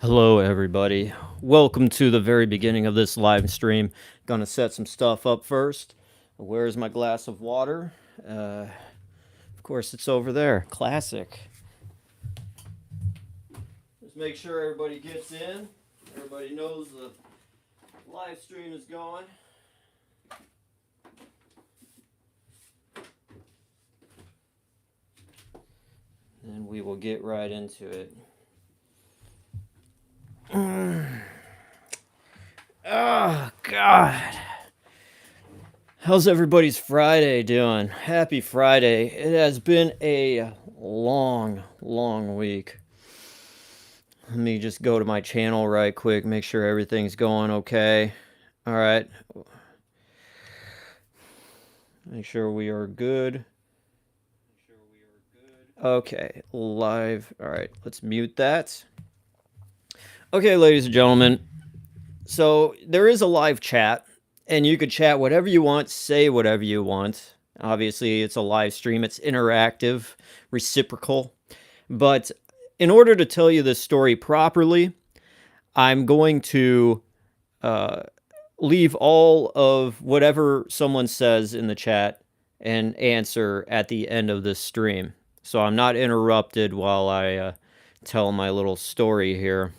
Hello, everybody. Welcome to the very beginning of this live stream. Gonna set some stuff up first. Where's my glass of water? Of course, it's over there. Classic. Just make sure everybody gets in. Everybody knows the live stream is going. And we will get right into it. Oh, God. How's everybody's Friday doing? Happy Friday. It has been a long week. Let me just go to my channel right quick, make sure everything's going okay. All right. Make sure we are good. Okay, live. All right, let's mute that. Okay, ladies and gentlemen. So there is a live chat, and you could chat whatever you want, say whatever you want. Obviously, it's a live stream, it's interactive, reciprocal. But in order to tell you this story properly, I'm going to leave all of whatever someone says in the chat and answer at the end of this stream. So I'm not interrupted while I tell my little story here.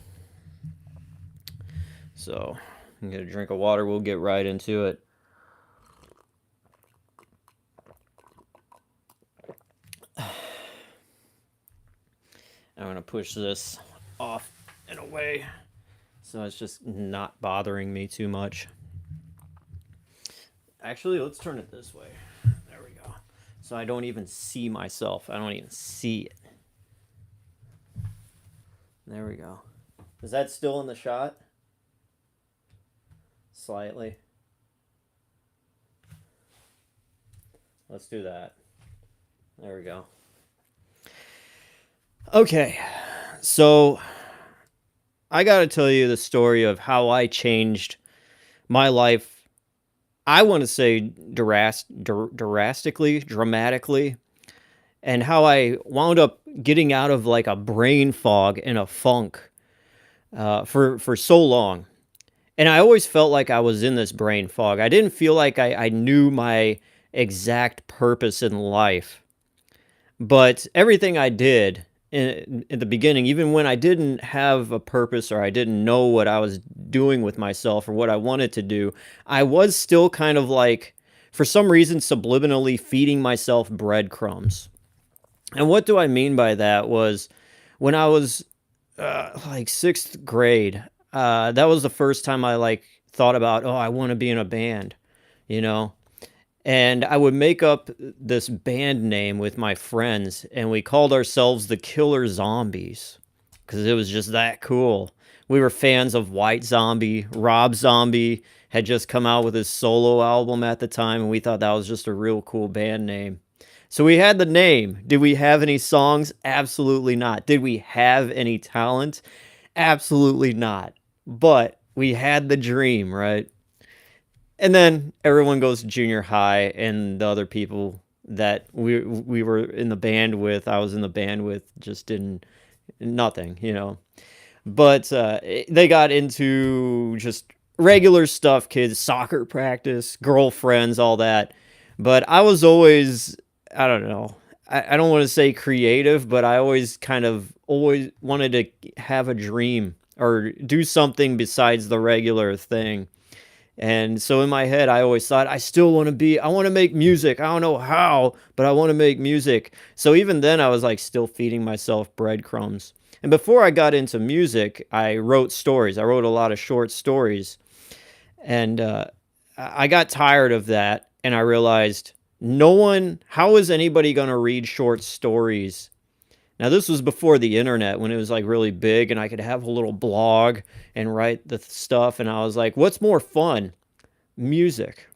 So I'm going to drink of water. We'll get right into it. I'm going to push this off and away so it's just not bothering me too much. Actually, let's turn it this way. There we go. So I don't even see myself. I don't even see it. There we go. Is that still in the shot? Slightly. Let's do that. There we go. Okay, so I got to tell you the story of how I changed my life. I want to say dramatically, and how I wound up getting out of like a brain fog and a funk for so long. And I always felt like I was in this brain fog. I didn't feel like I knew my exact purpose in life. But everything I did in the beginning, even when I didn't have a purpose or I didn't know what I was doing with myself or what I wanted to do, I was still kind of like, for some reason, subliminally feeding myself breadcrumbs. And what do I mean by that was when I was like sixth grade, that was the first time I like thought about, oh, I want to be in a band, you know? And I would make up this band name with my friends, and we called ourselves the Killer Zombies because it was just that cool. We were fans of White Zombie. Rob Zombie had just come out with his solo album at the time, and we thought that was just a real cool band name. So we had the name. Did we have any songs? Absolutely not. Did we have any talent? Absolutely not. But we had the dream, right? And then everyone goes to junior high, and the other people that we were in the band with, I was in the band with, just didn't nothing, you know. But they got into just regular stuff, kids, soccer practice, girlfriends, all that. But I was always, I don't know, I don't want to say creative, but I always kind of always wanted to have a dream or do something besides the regular thing. And so in my head, I always thought, I want to make music. I don't know how, but I want to make music. So even then, I was like still feeding myself breadcrumbs. And before I got into music, I wrote stories. I wrote a lot of short stories. And I got tired of that. And I realized, how is anybody going to read short stories? Now, this was before the internet when it was like really big and I could have a little blog and write the stuff. And I was like, what's more fun? Music.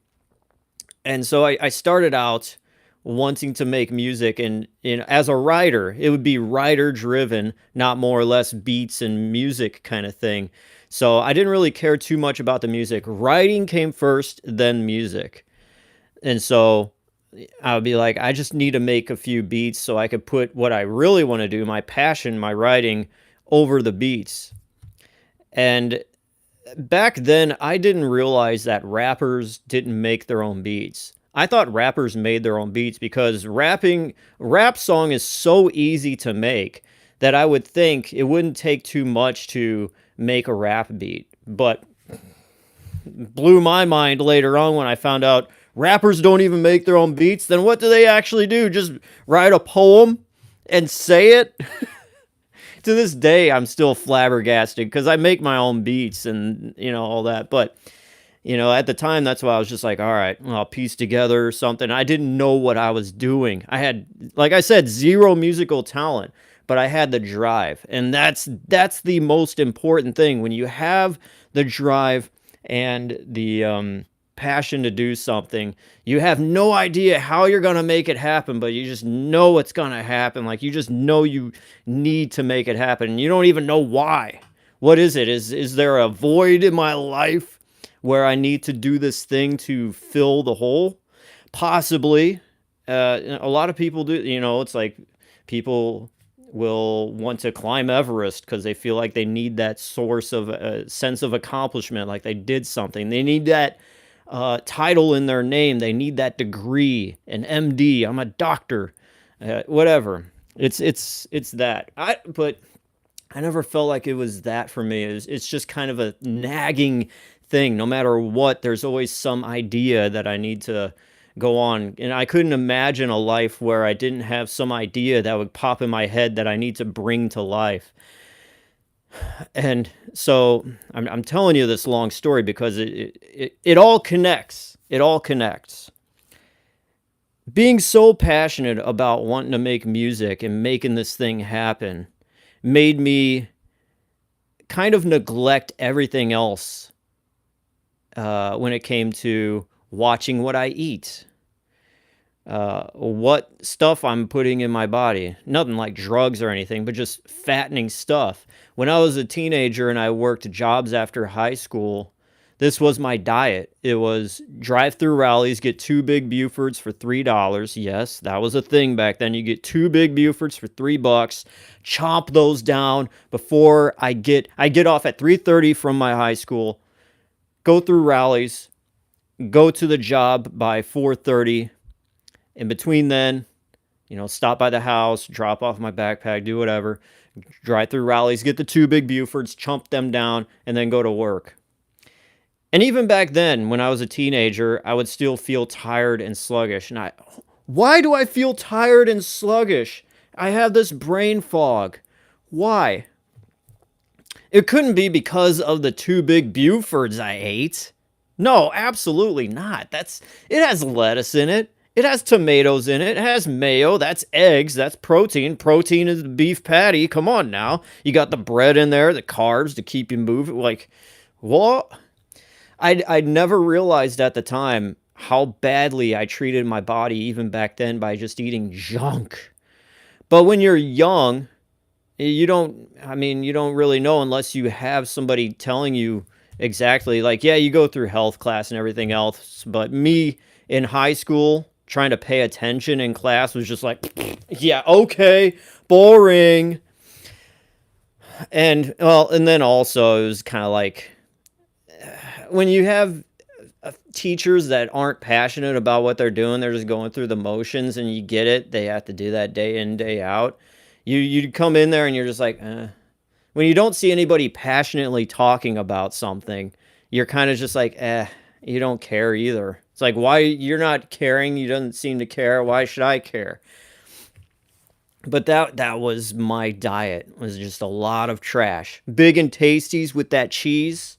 And so I started out wanting to make music. And as a writer, it would be writer driven, not more or less beats and music kind of thing. So I didn't really care too much about the music. Writing came first, then music. And so I would be like, I just need to make a few beats so I could put what I really want to do, my passion, my writing, over the beats. And back then, I didn't realize that rappers didn't make their own beats. I thought rappers made their own beats because rap song is so easy to make that I would think it wouldn't take too much to make a rap beat. But blew my mind later on when I found out rappers don't even make their own beats. Then what do they actually do? Just write a poem and say it? To this day, I'm still flabbergasted because I make my own beats and, all that. But, at the time, that's why I was just like, all right, well, I'll piece together something. I didn't know what I was doing. I had, like I said, zero musical talent, but I had the drive. And that's the most important thing. When you have the drive and the passion to do something, you have no idea how you're going to make it happen, but you just know it's going to happen. Like, you just know you need to make it happen, and you don't even know why. What is it? Is there a void in my life where I need to do this thing to fill the hole? Possibly. A lot of people do. It's like people will want to climb Everest because they feel like they need that source of a sense of accomplishment, like they did something. They need that title in their name. They need that degree, an MD. I'm a doctor, whatever. It's that. But I never felt like it was that for me. It's just kind of a nagging thing. No matter what, there's always some idea that I need to go on. And I couldn't imagine a life where I didn't have some idea that would pop in my head that I need to bring to life. And so I'm telling you this long story because it all connects. It all connects. Being so passionate about wanting to make music and making this thing happen made me kind of neglect everything else when it came to watching what I eat, what stuff I'm putting in my body. Nothing like drugs or anything, but just fattening stuff. When I was a teenager and I worked jobs after high school, this was my diet. It was drive-through rallies, get 2 big Bufords for $3. Yes, that was a thing back then. You get 2 big Bufords for $3. Chomp those down before I get off at 3:30 from my high school, go through rallies, go to the job by 4:30. In between then, stop by the house, drop off my backpack, do whatever, drive through rallies, get the 2 big Bufords, chump them down, and then go to work. And even back then, when I was a teenager, I would still feel tired and sluggish. And why do I feel tired and sluggish? I have this brain fog. Why? It couldn't be because of the 2 big Bufords I ate. No, absolutely not. It has lettuce in it. It has tomatoes in it. It has mayo. That's eggs. That's protein. Protein is the beef patty. Come on now. You got the bread in there, the carbs to keep you moving. Like, what? I'd never realized at the time how badly I treated my body even back then by just eating junk. But when you're young, you don't really know unless you have somebody telling you exactly. Like, yeah, you go through health class and everything else, but me in high school trying to pay attention in class was just like, yeah, okay, boring. And then also it was kind of like, when you have teachers that aren't passionate about what they're doing, they're just going through the motions, and you get it. They have to do that day in, day out. You come in there and you're just like, When you don't see anybody passionately talking about something, you're kind of just like, you don't care either. It's like, why you're not caring? You don't seem to care. Why should I care? But that was my diet. It was just a lot of trash. Big and Tasties with that cheese.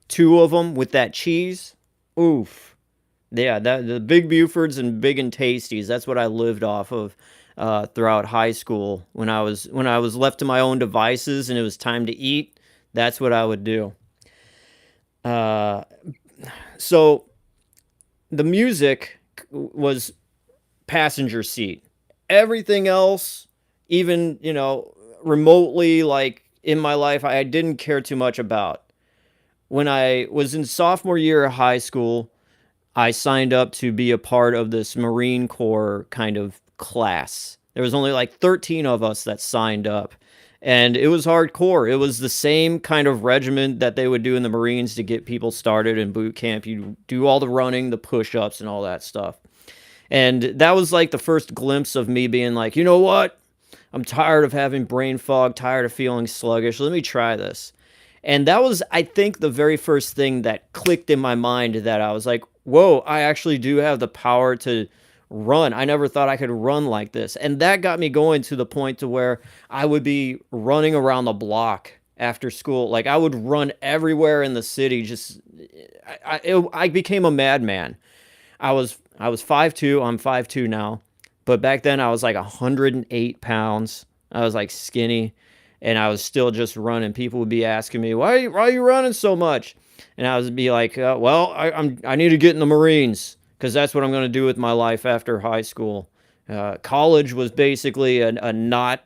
2 of them with that cheese. Oof. Yeah, the Big Bufords and Big and Tasties. That's what I lived off of throughout high school. When I was left to my own devices and it was time to eat, that's what I would do. So the music was passenger seat. Everything else, even, remotely, like, in my life, I didn't care too much about. When I was in sophomore year of high school, I signed up to be a part of this Marine Corps kind of class. There was only like 13 of us that signed up. And it was hardcore. It was the same kind of regimen that they would do in the Marines to get people started in boot camp. You do all the running, the push-ups, and all that stuff. And that was like the first glimpse of me being like, you know what? I'm tired of having brain fog, tired of feeling sluggish. Let me try this. And that was, I think, the very first thing that clicked in my mind, that I was like, whoa, I actually do have the power to run. I never thought I could run like this. And that got me going to the point to where I would be running around the block after school. Like, I would run everywhere in the city. Just, I became a madman. I was 5'2". I'm 5'2" now. But back then I was like 108 pounds. I was like skinny, and I was still just running. People would be asking me, why are you running so much? And I would be like, well, I need to get in the Marines, because that's what I'm going to do with my life after high school. College was basically a not,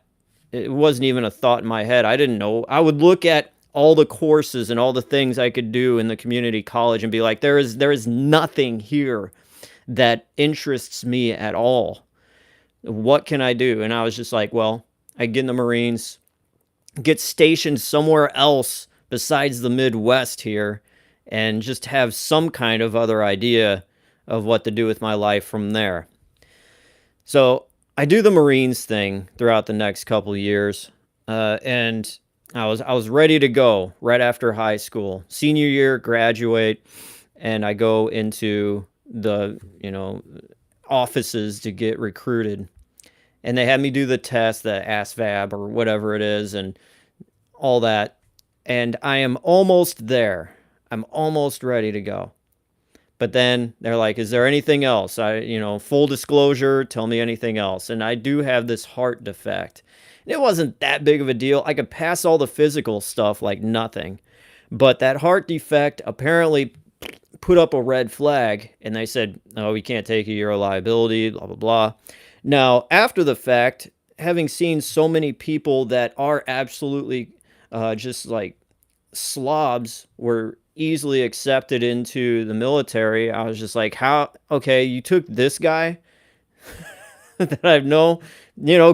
it wasn't even a thought in my head. I didn't know. I would look at all the courses and all the things I could do in the community college and be like, there is nothing here that interests me at all. What can I do? And I was just like, well, I get in the Marines, get stationed somewhere else besides the Midwest here, and just have some kind of other idea of what to do with my life from there. So I do the Marines thing throughout the next couple of years, and I was ready to go right after high school. Senior year, graduate, and I go into the offices to get recruited, and they had me do the test, the ASVAB or whatever it is, and all that. And I am almost there. I'm almost ready to go. But then they're like, is there anything else? Full disclosure, tell me anything else. And I do have this heart defect. And it wasn't that big of a deal. I could pass all the physical stuff like nothing. But that heart defect apparently put up a red flag, and they said, oh, we can't take you, you're a liability, blah, blah, blah. Now, after the fact, having seen so many people that are absolutely just like slobs were easily accepted into the military, I was just like, how? Okay, you took this guy that I know,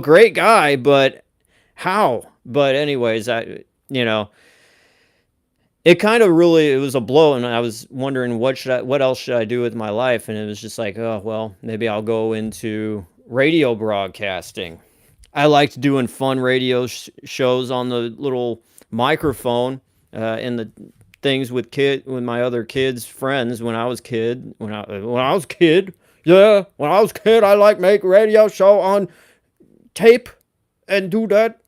great guy, but how? But anyways, it kind of really, it was a blow, and I was wondering what else should I do with my life, and it was just like, oh, well, maybe I'll go into radio broadcasting. I liked doing fun radio shows on the little microphone and the things with my other kids' friends when I was kid. When I was kid, yeah, when I was kid, I like make radio show on tape and do that.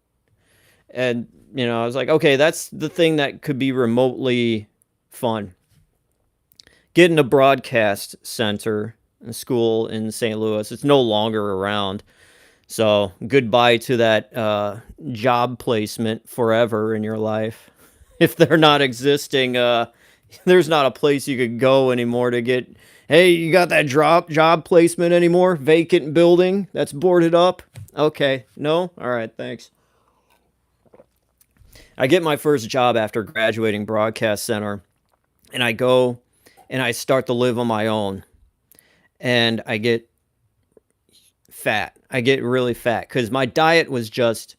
And I was like, okay, that's the thing that could be remotely fun. Getting a broadcast center, a school in St. Louis, it's no longer around. So goodbye to that job placement forever in your life. If they're not existing, there's not a place you could go anymore to get, hey, you got that job placement anymore? Vacant building that's boarded up? Okay, no? All right, thanks. I get my first job after graduating broadcast center, and I go and I start to live on my own, and I get fat. I get really fat because my diet was just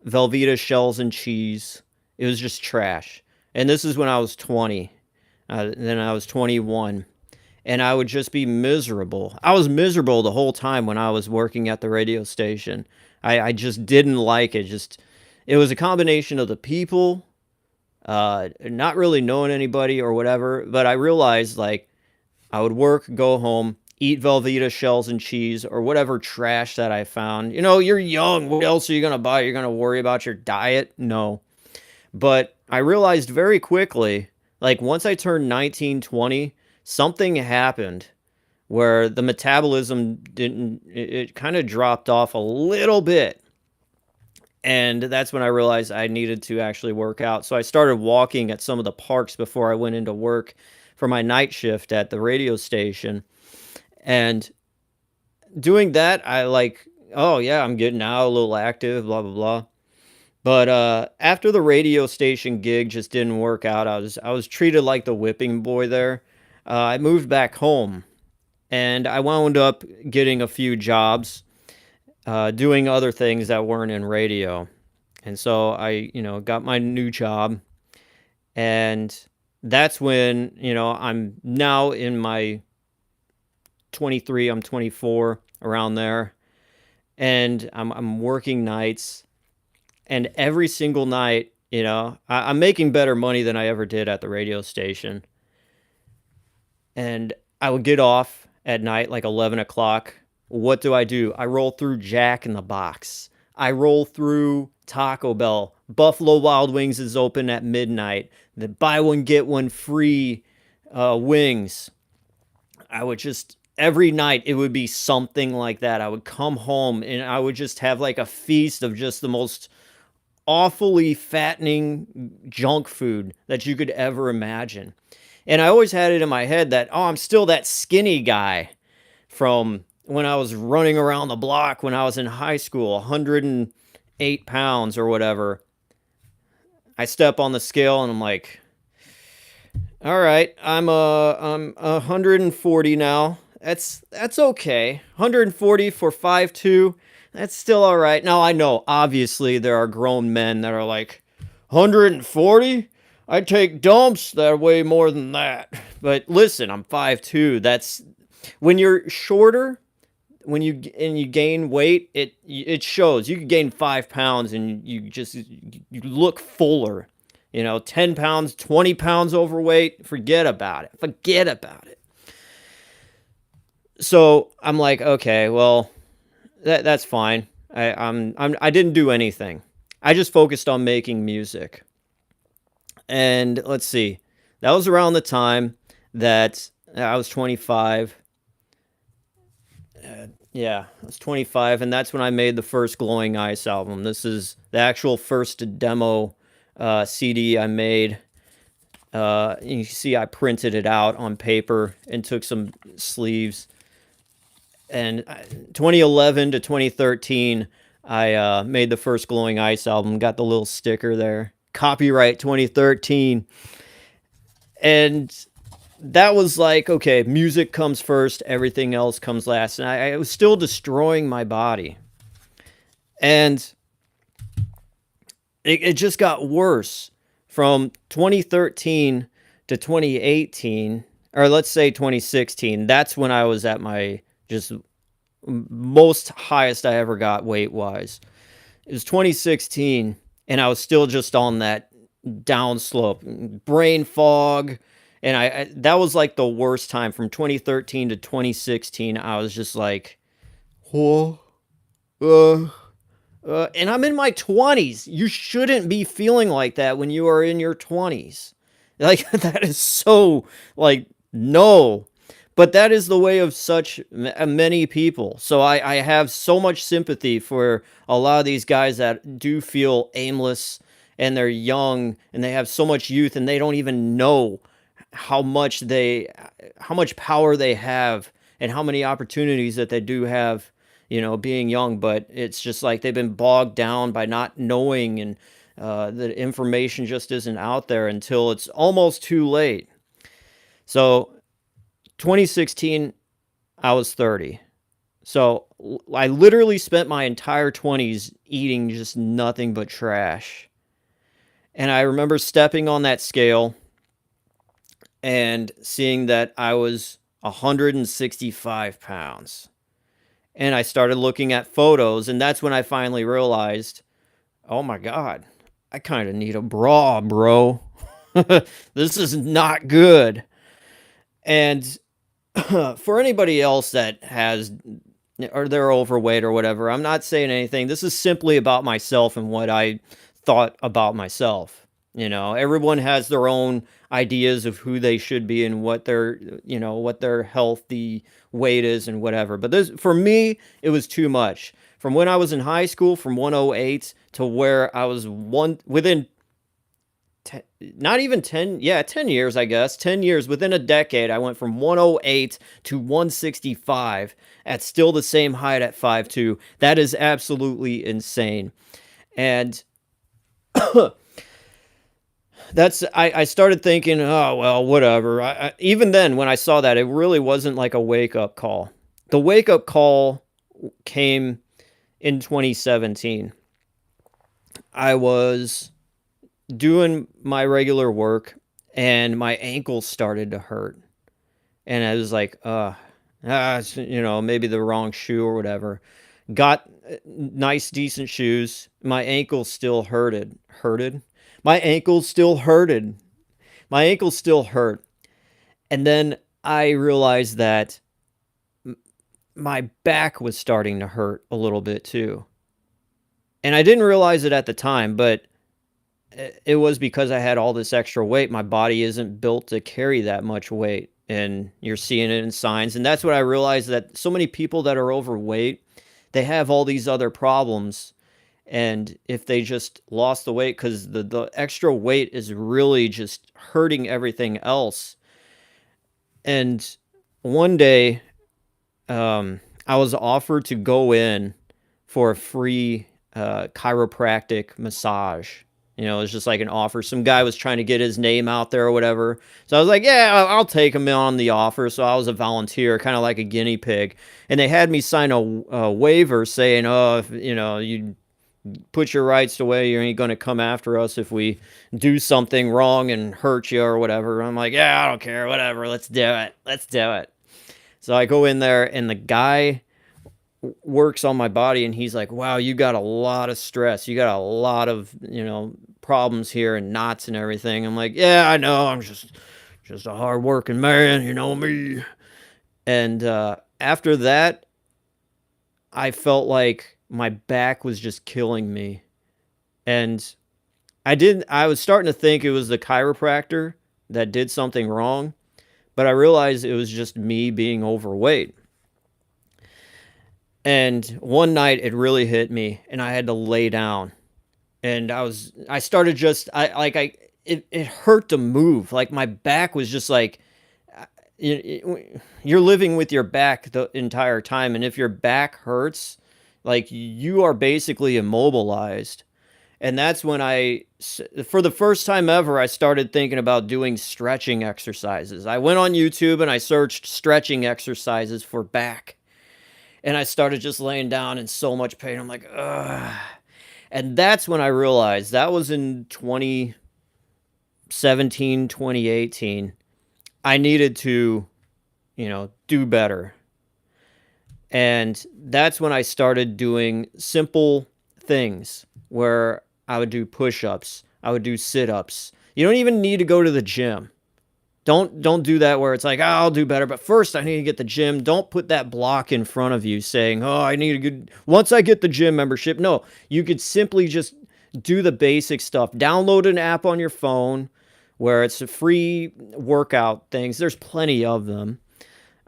Velveeta shells and cheese. It was just trash. And this is when I was 20. Then I was 21. And I would just be miserable. I was miserable the whole time when I was working at the radio station. I just didn't like it. It was a combination of the people, not really knowing anybody or whatever. But I realized, like, I would work, go home, eat Velveeta shells and cheese or whatever trash that I found. You're young. What else are you going to buy? You're going to worry about your diet? No. But I realized very quickly, like once I turned 19, 20, something happened where the metabolism it kind of dropped off a little bit. And that's when I realized I needed to actually work out. So I started walking at some of the parks before I went into work for my night shift at the radio station. And doing that, I like, oh yeah, I'm getting out a little active, blah, blah, blah. But after the radio station gig just didn't work out, I was treated like the whipping boy there. I moved back home, and I wound up getting a few jobs, doing other things that weren't in radio. And so I, got my new job, and that's when, I'm now in my 23, I'm 24, around there, and I'm working nights, and every single night, I'm making better money than I ever did at the radio station. And I would get off at night, like 11 o'clock. What do? I roll through Jack in the Box. I roll through Taco Bell. Buffalo Wild Wings is open at midnight. The buy one, get one free wings. I would just, every night, it would be something like that. I would come home and I would just have like a feast of just the most awfully fattening junk food that you could ever imagine. And I always had it in my head that, oh, I'm still that skinny guy from when I was running around the block when I was in high school, 108 pounds or whatever. I step on the scale and I'm like, all right, I'm 140 now. That's okay. 140 for 5'2". That's still all right. Now I know obviously there are grown men that are like 140. I take dumps that weigh more than that. But listen, I'm 5'2". That's when you're shorter, when you gain weight, it shows. You can gain 5 pounds and you look fuller. 10 pounds, 20 pounds overweight, forget about it. Forget about it. So I'm like, okay, well, that's fine. I didn't do anything. I just focused on making music. And let's see, that was around the time that I was 25. Yeah, I was 25, and that's when I made the first Glowing Ice album. This is the actual first demo CD I made. You can see I printed it out on paper and took some sleeves. And 2011 to 2013, I made the first Glowing Ice album. Got the little sticker there, copyright 2013. And that was like, okay, music comes first, everything else comes last. And I was still destroying my body. And it just got worse from 2013 to 2018, or let's say 2016. That's when I was at my just most highest I ever got weight wise. It was 2016, and I was still just on that downslope, brain fog. And I that was like the worst time from 2013 to 2016. I was just like, whoa, and I'm in my 20s. You shouldn't be feeling like that when you are in your 20s. Like, that is so, like, no. But that is the way of such many people. So I have so much sympathy for a lot of these guys that do feel aimless, and they're young and they have so much youth and they don't even know how much power they have and how many opportunities that they do have, being young. But it's just like they've been bogged down by not knowing, and the information just isn't out there until it's almost too late. So 2016, I was 30. So I literally spent my entire 20s eating just nothing but trash. And I remember stepping on that scale and seeing that I was 165 pounds. And I started looking at photos, and that's when I finally realized, oh my God, I kind of need a bra, bro. This is not good. And for anybody else that has, or they're overweight or whatever, I'm not saying anything. This is simply about myself and what I thought about myself. Everyone has their own ideas of who they should be and what their healthy weight is and whatever. But for me, it was too much. From when I was in high school, from 108 to where I was within not even 10 years, I guess. 10 years, within a decade, I went from 108 to 165 at still the same height at 5'2". That is absolutely insane. And I started thinking, oh, well, whatever. Even then, when I saw that, it really wasn't like a wake-up call. The wake-up call came in 2017. I was doing my regular work and my ankles started to hurt. And I was like, maybe the wrong shoe or whatever. Got nice, decent shoes. My ankles still hurted. Hurted? My ankles still hurted. My ankles still hurt. And then I realized that my back was starting to hurt a little bit too. And I didn't realize it at the time, but it was because I had all this extra weight. My body isn't built to carry that much weight. And you're seeing it in signs. And that's what I realized, that so many people that are overweight, they have all these other problems. And if they just lost the weight, because the extra weight is really just hurting everything else. And one day, I was offered to go in for a free chiropractic massage. You know, it was just like an offer. Some guy was trying to get his name out there or whatever. So I was like, yeah, I'll take him on the offer. So I was a volunteer, kind of like a guinea pig. And they had me sign a waiver saying, oh, if, you put your rights away, you ain't going to come after us if we do something wrong and hurt you or whatever. I'm like, yeah, I don't care, whatever. Let's do it. Let's do it. So I go in there and the guy works on my body and he's like, wow, you got a lot of stress. You got a lot of, problems here and knots and everything. I'm like, yeah, I know. I'm just a hard working man. You know me. And after that, I felt like my back was just killing me. And I was starting to think it was the chiropractor that did something wrong, but I realized it was just me being overweight. And one night it really hit me and I had to lay down. And I started just, it hurt to move. Like my back was just like, you're living with your back the entire time. And if your back hurts, like you are basically immobilized. And that's when for the first time ever, I started thinking about doing stretching exercises. I went on YouTube and I searched stretching exercises for back. And I started just laying down in so much pain. I'm like, ugh. And that's when I realized, that was in 2017, 2018. I needed to, do better. And that's when I started doing simple things where I would do push-ups, I would do sit-ups. You don't even need to go to the gym. Don't do that where it's like, oh, I'll do better, but first I need to get the gym. Don't put that block in front of you saying, oh, I need a good, once I get the gym membership. No, you could simply just do the basic stuff. Download an app on your phone where it's a free workout things. There's plenty of them.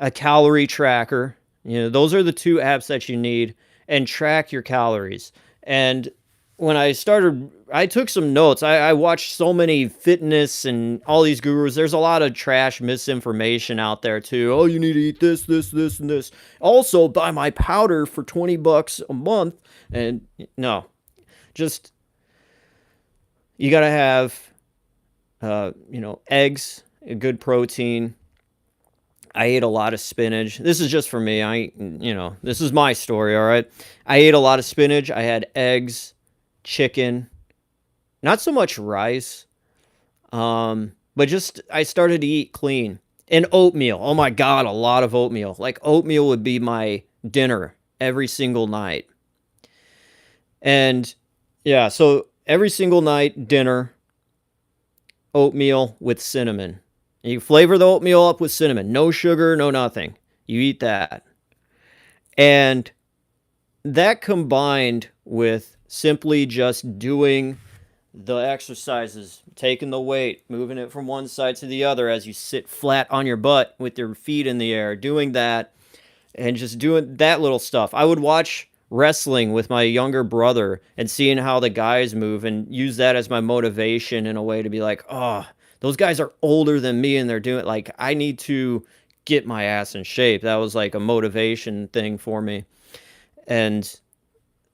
A calorie tracker. Those are the two apps that you need, and track your calories. And when I took some notes. I watched so many fitness and all these gurus. There's a lot of trash misinformation out there too. Oh, you need to eat this, this, this, and this. Also, buy my powder for $20 a month. And no, just, you got to have, eggs, a good protein. I ate a lot of spinach. This is just for me. This is my story, all right? I ate a lot of spinach. I had eggs, chicken, not so much rice, but just I started to eat clean. And oatmeal. Oh my God, a lot of oatmeal. Like oatmeal would be my dinner every single night. And yeah, so every single night, dinner, oatmeal with cinnamon. You flavor the oatmeal up with cinnamon. No sugar, no nothing. You eat that. And that combined with simply just doing the exercises, taking the weight, moving it from one side to the other as you sit flat on your butt with your feet in the air, doing that and just doing that little stuff. I would watch wrestling with my younger brother and seeing how the guys move and use that as my motivation in a way to be like, oh, those guys are older than me and they're doing, like, I need to get my ass in shape. That was like a motivation thing for me. And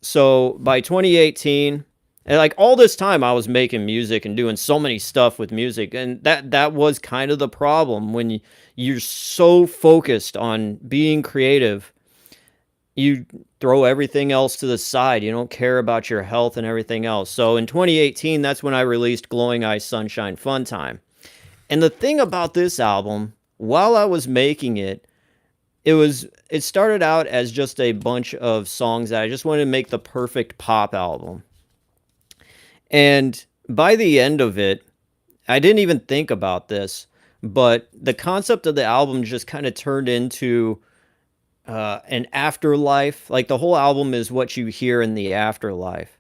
so by 2018, and like all this time I was making music and doing so many stuff with music. And that was kind of the problem when you're so focused on being creative you throw everything else to the side. You don't care about your health and everything else. So in 2018, that's when I released Glowing Eye Sunshine Fun Time. And the thing about this album, while I was making it, it started out as just a bunch of songs that I just wanted to make the perfect pop album. And by the end of it, I didn't even think about this, but the concept of the album just kind of turned into an afterlife. Like the whole album is what you hear in the afterlife.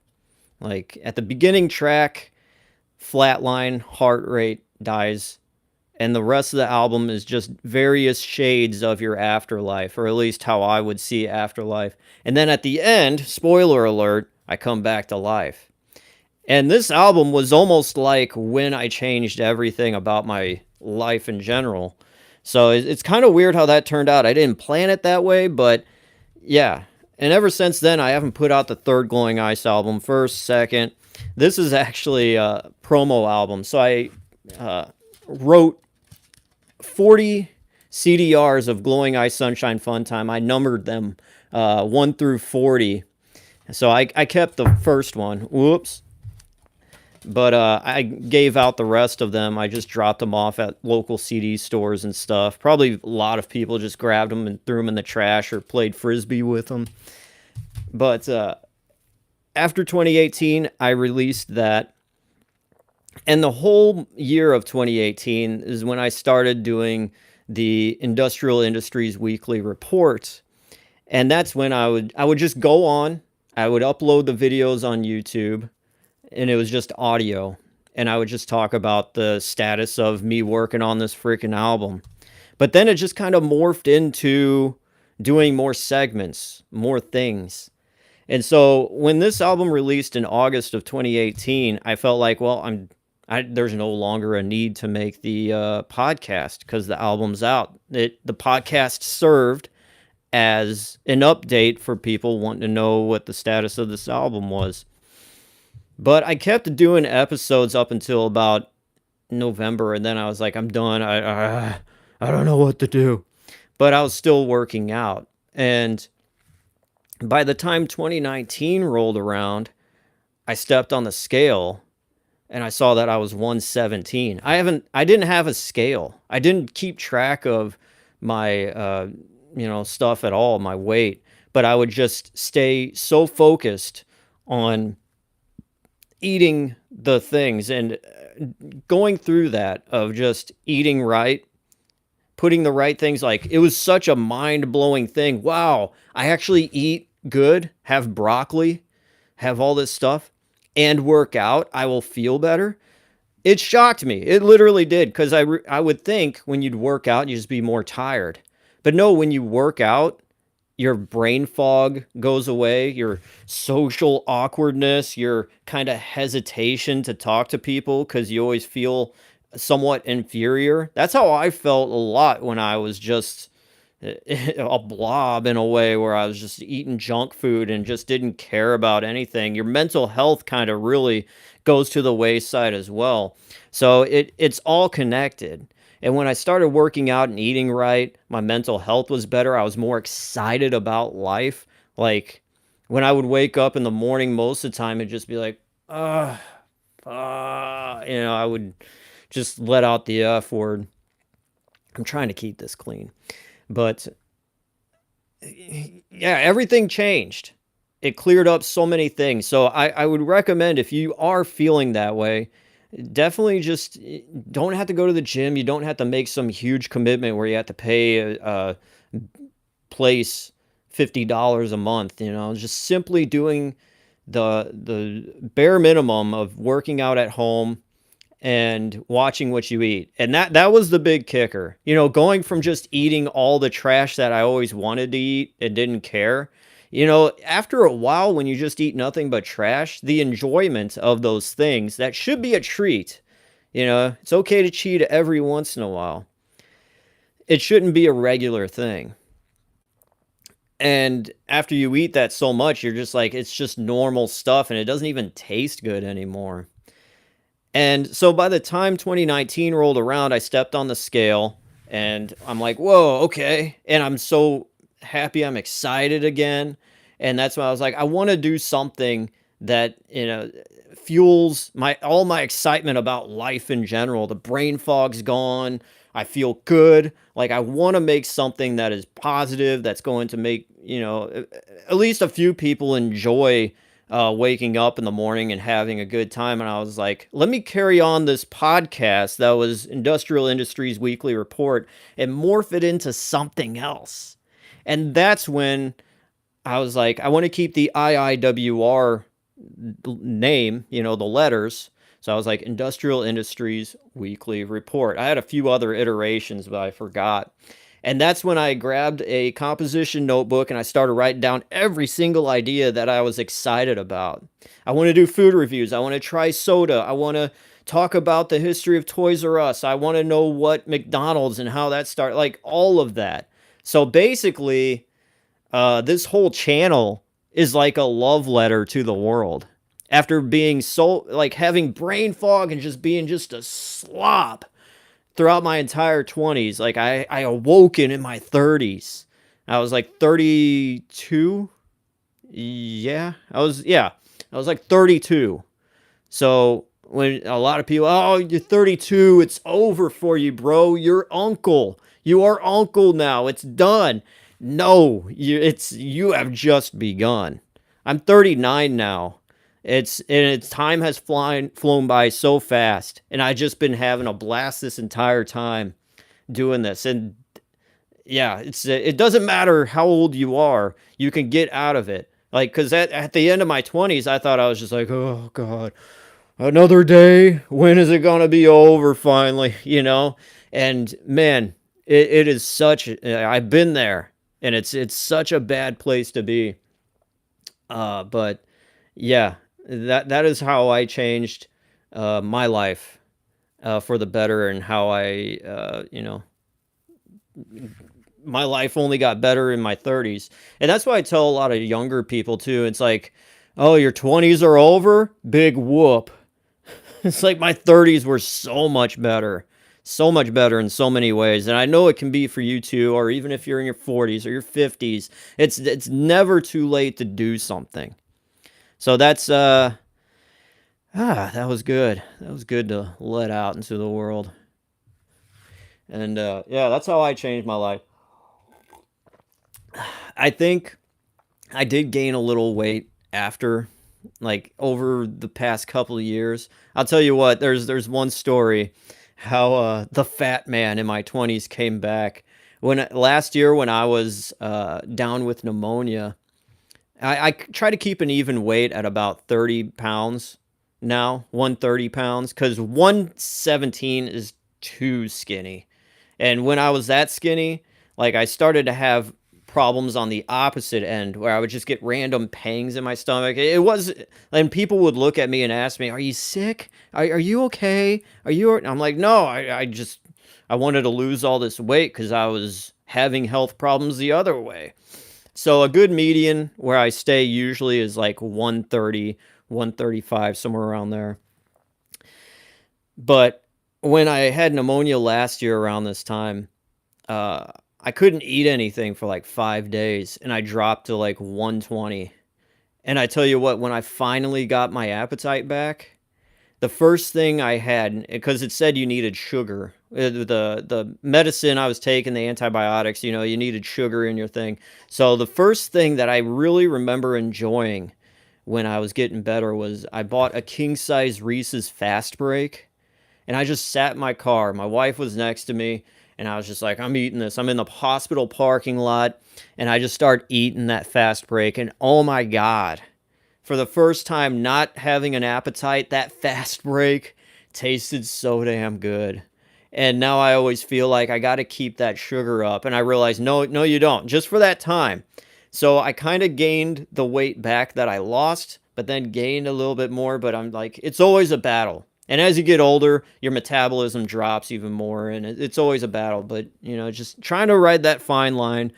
Like at the beginning track, flatline, heart rate dies, and the rest of the album is just various shades of your afterlife, or at least how I would see afterlife. And then at the end, spoiler alert, I come back to life. And this album was almost like when I changed everything about my life in general. So it's kind of weird how that turned out. I didn't plan it that way, but yeah. And ever since then, I haven't put out the third Glowing Ice album. First, second. This is actually a promo album. So I wrote 40 CDRs of Glowing Ice Sunshine Fun Time. I numbered them 1 through 40. So I kept the first one. Whoops. But I gave out the rest of them. I just dropped them off at local CD stores and stuff. Probably a lot of people just grabbed them and threw them in the trash or played Frisbee with them. But after 2018, I released that. And the whole year of 2018 is when I started doing the Industrial Industries Weekly Report. And that's when I would just go on. I would upload the videos on YouTube, and it was just audio. And I would just talk about the status of me working on this freaking album. But then it just kind of morphed into doing more segments, more things. And so when this album released in August of 2018, I felt like, well, there's no longer a need to make the podcast because the album's out. The podcast served as an update for people wanting to know what the status of this album was. But I kept doing episodes up until about November, and then I was like, I'm done. I don't know what to do. But I was still working out. And by the time 2019 rolled around, I stepped on the scale and I saw that I was 117. I didn't have a scale. I didn't keep track of my stuff at all, my weight, but I would just stay so focused on eating the things and going through that of just eating right, putting the right things. Like it was such a mind-blowing thing. Wow, I actually eat good, have broccoli, have all this stuff, and work out. I will feel better. It shocked me. It literally did, because I would think when you'd work out, you'd just be more tired. But no, when you work out, your brain fog goes away, your social awkwardness, your kind of hesitation to talk to people because you always feel somewhat inferior. That's how I felt a lot when I was just a blob in a way, where I was just eating junk food and just didn't care about anything. Your mental health kind of really goes to the wayside as well. So it's all connected. And when I started working out and eating right, my mental health was better. I was more excited about life. Like when I would wake up in the morning, most of the time it'd just be like, I would just let out the F word. I'm trying to keep this clean. But yeah, everything changed. It cleared up so many things. So I would recommend, if you are feeling that way, definitely just don't have to go to the gym. You don't have to make some huge commitment where you have to pay a place $50 a month. Just simply doing the bare minimum of working out at home and watching what you eat. And that was the big kicker. Going from just eating all the trash that I always wanted to eat and didn't care. After a while, when you just eat nothing but trash, the enjoyment of those things, that should be a treat. It's okay to cheat every once in a while. It shouldn't be a regular thing. And after you eat that so much, you're just like, it's just normal stuff and it doesn't even taste good anymore. And so by the time 2019 rolled around, I stepped on the scale and I'm like, whoa, okay. And I'm so happy. I'm excited again. And that's why I was like, I want to do something that, fuels my all my excitement about life in general. The brain fog's gone. I feel good. Like I want to make something that is positive, that's going to make, at least a few people enjoy waking up in the morning and having a good time. And I was like, let me carry on this podcast that was Industrial Industries Weekly Report and morph it into something else. And that's when I was like, I want to keep the IIWR name, the letters. So I was like, Industrial Industries Weekly Report. I had a few other iterations, but I forgot. And that's when I grabbed a composition notebook and I started writing down every single idea that I was excited about. I want to do food reviews. I want to try soda. I want to talk about the history of Toys R Us. I want to know what McDonald's and how that started, like all of that. So basically, this whole channel is like a love letter to the world. After being so, like having brain fog and just being just a slop throughout my entire 20s. Like I awoken in my 30s. I was like 32. Yeah. I was like 32. So when a lot of people, oh, you're 32, it's over for you, bro. You're uncle. You are uncle now. It's done. No, you have just begun. I'm 39 now. It's time has flown by so fast, and I just been having a blast this entire time doing this. And yeah, it doesn't matter how old you are, you can get out of it. Like, cause at the end of my 20s, I thought I was just like, oh God, another day. When is it gonna be over finally? And man, it is such. I've been there, and it's such a bad place to be. But yeah, that is how I changed my life for the better, and how my life only got better in my 30s. And that's why I tell a lot of younger people too. It's like, oh, your 20s are over? Big whoop. It's like my 30s were so much better in so many ways. And I know it can be for you too, or even if you're in your 40s or your 50s. It's never too late to do something. So that's that was good. That was good to let out into the world. And yeah, that's how I changed my life. I think I did gain a little weight after, like over the past couple of years. I'll tell you what, there's one story how the fat man in my 20s came back. When last year when I was down with pneumonia, I try to keep an even weight at about 30 pounds now, 130 pounds, because 117 is too skinny. And when I was that skinny, like I started to have problems on the opposite end where I would just get random pangs in my stomach. It was, and people would look at me and ask me, "Are you sick? Are you okay? Are you?" And I'm like, "No, I wanted to lose all this weight because I was having health problems the other way." So a good median where I stay usually is like 130, 135, somewhere around there. But when I had pneumonia last year around this time, uh, I couldn't eat anything for like 5 days, and I dropped to like 120. And I tell you what, when I finally got my appetite back, the first thing I had, because it said you needed sugar, the medicine I was taking, the antibiotics, you needed sugar in your thing. So the first thing that I really remember enjoying when I was getting better was I bought a king size Reese's Fast Break, and I just sat in my car. My wife was next to me, and I was just like, I'm eating this. I'm in the hospital parking lot, and I just start eating that Fast Break, and oh my God, for the first time not having an appetite, that Fast Break tasted so damn good. And now I always feel like I got to keep that sugar up. And I realized, no, no, you don't. Just for that time. So I kind of gained the weight back that I lost, but then gained a little bit more. But I'm like, it's always a battle. And as you get older, your metabolism drops even more. And it's always a battle. But, just trying to ride that fine line,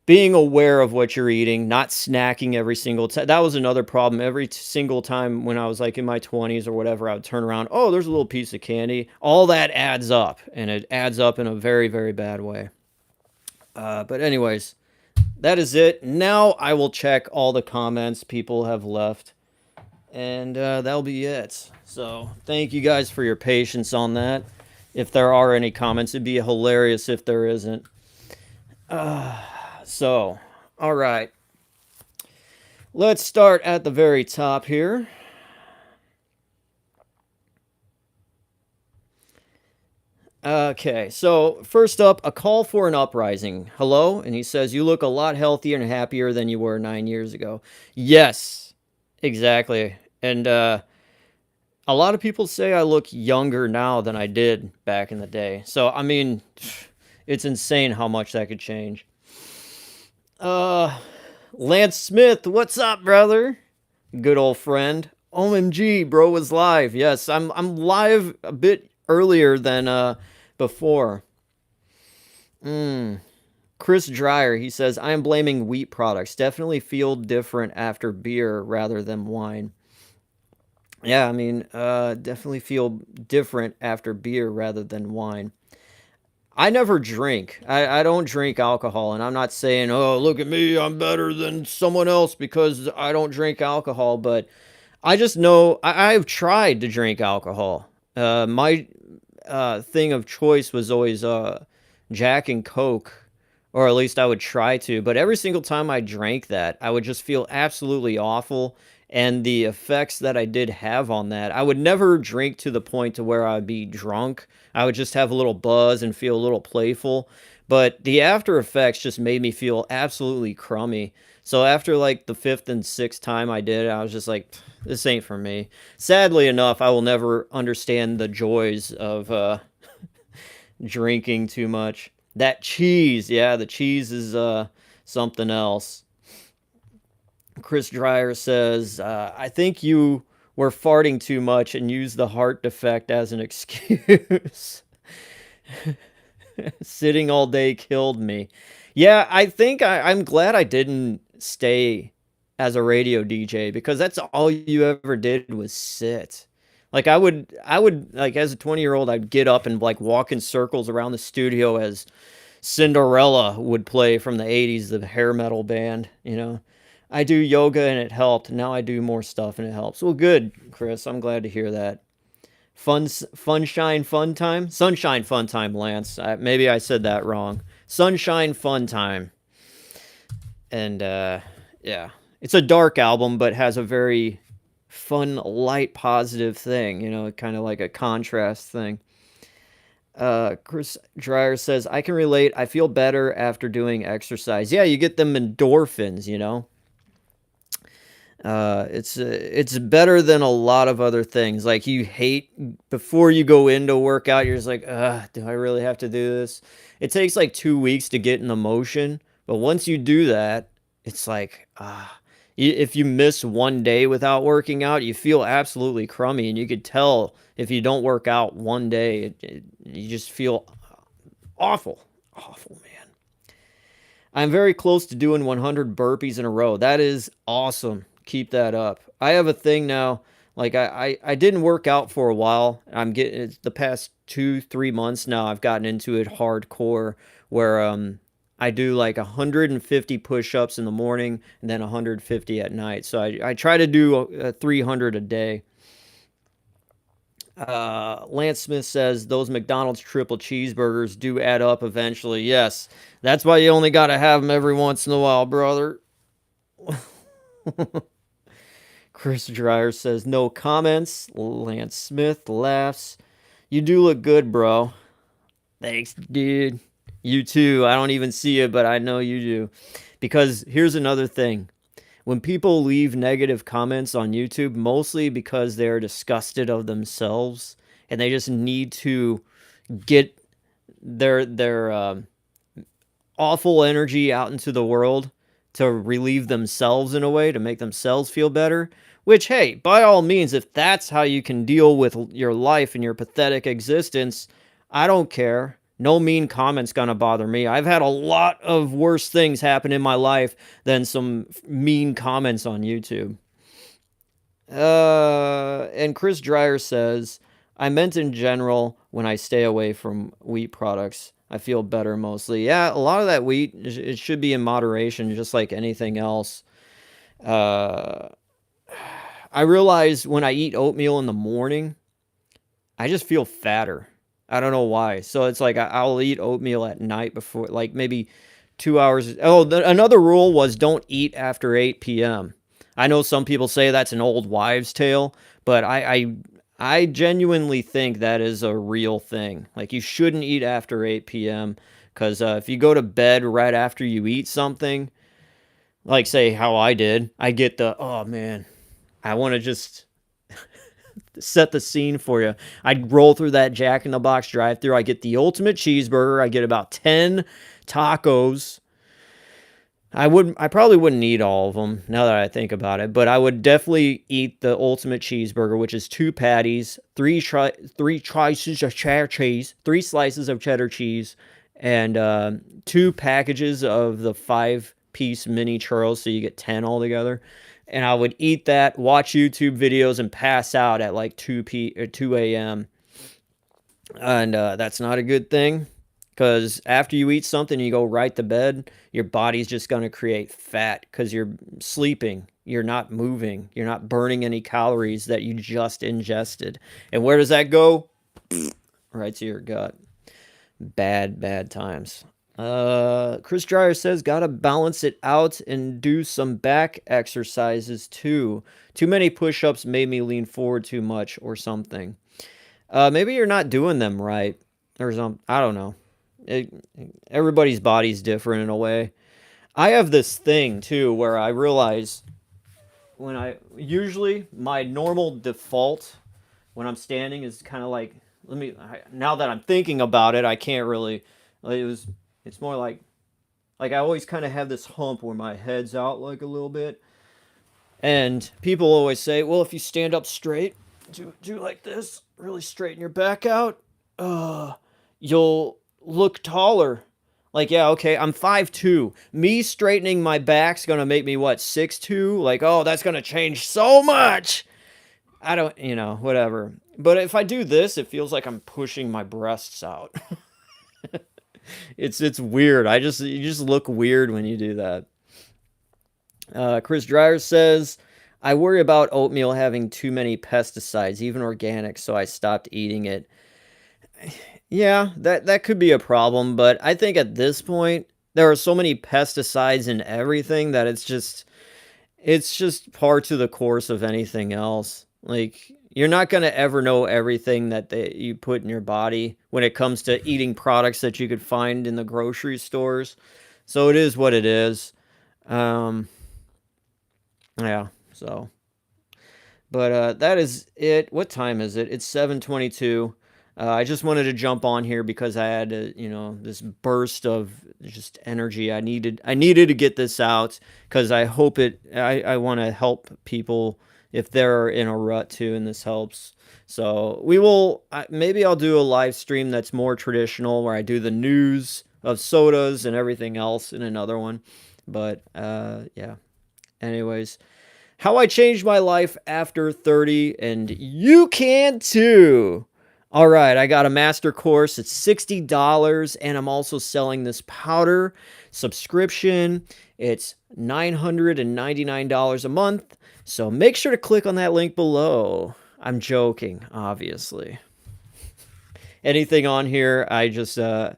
being aware of what you're eating, not snacking every single time. That was another problem. Every single time when I was like in my 20s or whatever, I would turn around, oh, there's a little piece of candy. All that adds up, and it adds up in a very, very bad way. But anyways, that is it. Now I will check all the comments people have left, and that'll be it. So thank you guys for your patience on that. If there are any comments, it'd be hilarious if there isn't. So, all right. Let's start at the very top here. Okay, so first up, a call for an uprising. Hello? And he says, you look a lot healthier and happier than you were 9 years ago. Yes, exactly. And a lot of people say I look younger now than I did back in the day. So, I mean, it's insane how much that could change. Uh, Lance Smith, what's up, brother? Good old friend. OMG, bro was live. Yes, I'm live a bit earlier than before. Chris Dreyer, he says, I am blaming wheat products. Definitely feel different after beer rather than wine. Yeah, I mean, definitely feel different after beer rather than wine. I never drink. I don't drink alcohol, and I'm not saying, oh, look at me, I'm better than someone else because I don't drink alcohol, but I just know I've tried to drink alcohol. My thing of choice was always Jack and Coke, or at least I would try to. But every single time I drank that, I would just feel absolutely awful. And the effects that I did have on that, I would never drink to the point to where I would be drunk. I would just have a little buzz and feel a little playful. But the after effects just made me feel absolutely crummy. So after like the fifth and sixth time I did, I was just like, this ain't for me. Sadly enough, I will never understand the joys of drinking too much. That cheese, yeah, the cheese is something else. Chris Dreyer says, I think you were farting too much and used the heart defect as an excuse. Sitting all day killed me. Yeah, I think I'm glad I didn't stay as a radio DJ because that's all you ever did was sit. Like I would like as a 20-year-old, I'd get up and like walk in circles around the studio as Cinderella would play from the 80s, the hair metal band, you know. I do yoga and it helped. Now I do more stuff and it helps. Well, good, Chris. I'm glad to hear that. Funshine fun time? Sunshine fun time, Lance. Maybe I said that wrong. Sunshine fun time. And yeah. It's a dark album but has a very fun, light, positive thing, you know, kind of like a contrast thing. Chris Dreyer says, I can relate. I feel better after doing exercise. Yeah, you get them endorphins, you know. It's better than a lot of other things. Like you hate before you go into workout, you're just like, do I really have to do this? It takes like 2 weeks to get in the motion, but once you do that, it's like, if you miss one day without working out, you feel absolutely crummy, and you could tell if you don't work out one day, you just feel awful, awful, man. I'm very close to doing 100 burpees in a row. That is awesome. Keep that up. I have a thing now. Like I didn't work out for a while. I'm getting it's the past 2-3 months now. I've gotten into it hardcore where I do like 150 push-ups in the morning and then 150 at night. So I try to do 300 a day. Lance Smith says those McDonald's triple cheeseburgers do add up eventually. Yes, that's why you only got to have them every once in a while, brother. Chris Dreyer says no comments. Lance Smith laughs. You do look good, bro. Thanks, dude. You too. I don't even see it, but I know you do. Because here's another thing. When people leave negative comments on YouTube, mostly because they're disgusted of themselves and they just need to get their awful energy out into the world to relieve themselves in a way to make themselves feel better. Which, hey, by all means, if that's how you can deal with your life and your pathetic existence, I don't care. No mean comment's gonna bother me. I've had a lot of worse things happen in my life than some mean comments on YouTube. And Chris Dreyer says, I meant in general, when I stay away from wheat products, I feel better mostly. Yeah, a lot of that wheat, it should be in moderation, just like anything else. Uh, I realize when I eat oatmeal in the morning, I just feel fatter. I don't know why. So it's like I'll eat oatmeal at night before, like maybe 2 hours. Oh, another rule was don't eat after 8 p.m. I know some people say that's an old wives' tale, but I genuinely think that is a real thing. Like you shouldn't eat after 8 p.m. because if you go to bed right after you eat something, like say how I did, I get the, oh man, I want to just set the scene for you. I'd roll through that Jack in the Box drive-thru. I get the ultimate cheeseburger. I get about 10 tacos. I probably wouldn't eat all of them now that I think about it, but I would definitely eat the ultimate cheeseburger, which is 2 patties, three slices of cheddar cheese, 3 slices of cheddar cheese, and 2 packages of the 5-piece mini churros, so you get 10 altogether. And I would eat that, watch YouTube videos, and pass out at like 2 a.m. And that's not a good thing because after you eat something, you go right to bed, your body's just going to create fat because you're sleeping. You're not moving. You're not burning any calories that you just ingested. And where does that go? Right to your gut. Bad, bad times. Chris Dreyer says, gotta balance it out and do some back exercises too. Too many push ups made me lean forward too much or something. Maybe you're not doing them right or something. I don't know. It, everybody's body's different in a way. I have this thing too where I realize when I usually my normal default when I'm standing is kind of like now that I'm thinking about it, I can't really like, it's more like I always kind of have this hump where my head's out like a little bit. And people always say, "Well, if you stand up straight, do like this, really straighten your back out, uh, you'll look taller." Like, yeah, okay, I'm 5'2". Me straightening my back's gonna make me what, 6'2"? Like, oh, that's gonna change so much. I don't, whatever. But if I do this, it feels like I'm pushing my breasts out. It's weird. You just look weird when you do that. Chris Dreyer says, I worry about oatmeal having too many pesticides, even organic, so I stopped eating it. Yeah, that could be a problem, but I think at this point there are so many pesticides in everything that it's just par to the course of anything else. Like you're not going to ever know everything you put in your body when it comes to eating products that you could find in the grocery stores. So it is what it is. Um, yeah, so but that is it. What time is it? It's 7:22. I just wanted to jump on here because I had this burst of just energy. I needed to get this out because I hope I want to help people if they're in a rut too, and this helps. So maybe I'll do a live stream that's more traditional where I do the news of sodas and everything else in another one. But yeah. Anyways, how I changed my life after 30, and you can too. All right, I got a master course. It's $60, and I'm also selling this powder subscription. It's $999 a month. So make sure to click on that link below. I'm joking, obviously. Anything on here, I just I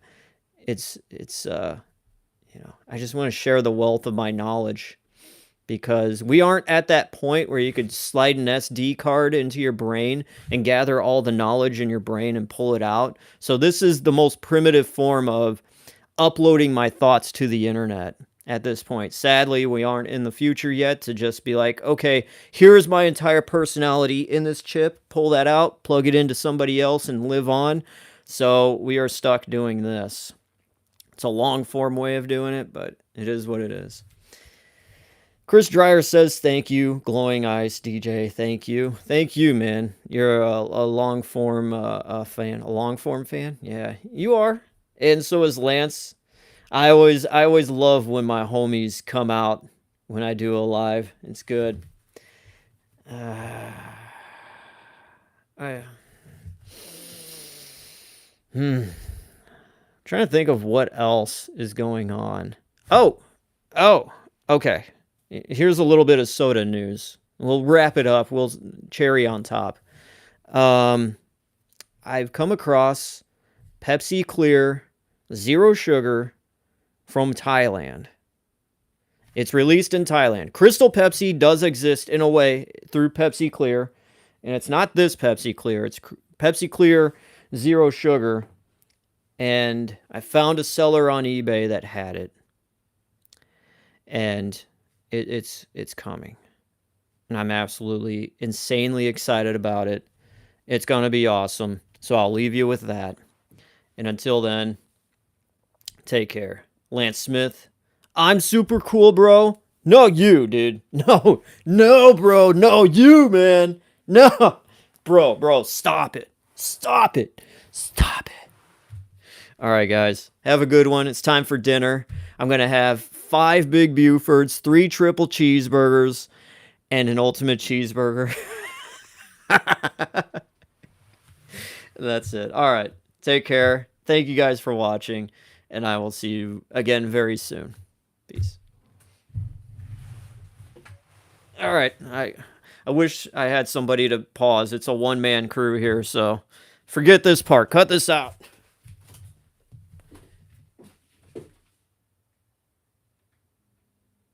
just want to share the wealth of my knowledge because we aren't at that point where you could slide an SD card into your brain and gather all the knowledge in your brain and pull it out. So this is the most primitive form of uploading my thoughts to the internet at this point. Sadly, we aren't in the future yet to just be like, okay, here's my entire personality in this chip, pull that out, plug it into somebody else and live on. So we are stuck doing this. It's a long form way of doing it, but it is what it is. Chris Dreyer says, thank you, Glowing Eyes DJ. Thank you. Thank you, man. You're a long form fan. A long form fan? Yeah, you are. And so is Lance. I always love when my homies come out when I do a live. It's good. I Trying to think of what else is going on. Oh, oh, okay. Here's a little bit of soda news. We'll wrap it up. We'll cherry on top. Um, I've come across Pepsi Clear, zero sugar from Thailand. It's released in Thailand. Crystal Pepsi does exist in a way through Pepsi Clear, and it's not this Pepsi Clear. It's Pepsi Clear zero sugar, and I found a seller on eBay that had it, and it's coming, and I'm absolutely insanely excited about it. It's gonna be awesome. So I'll leave you with that, and until then, take care. Lance Smith. I'm super cool, bro. No, you, dude. No, no, bro. No, you, man. No, bro, stop it. Stop it. Stop it. All right, guys. Have a good one. It's time for dinner. I'm going to have 5 Big Bufords, 3 triple cheeseburgers, and an ultimate cheeseburger. That's it. All right. Take care. Thank you guys for watching, and I will see you again very soon. Peace. All right. I wish I had somebody to pause. It's a one-man crew here, so forget this part. Cut this out.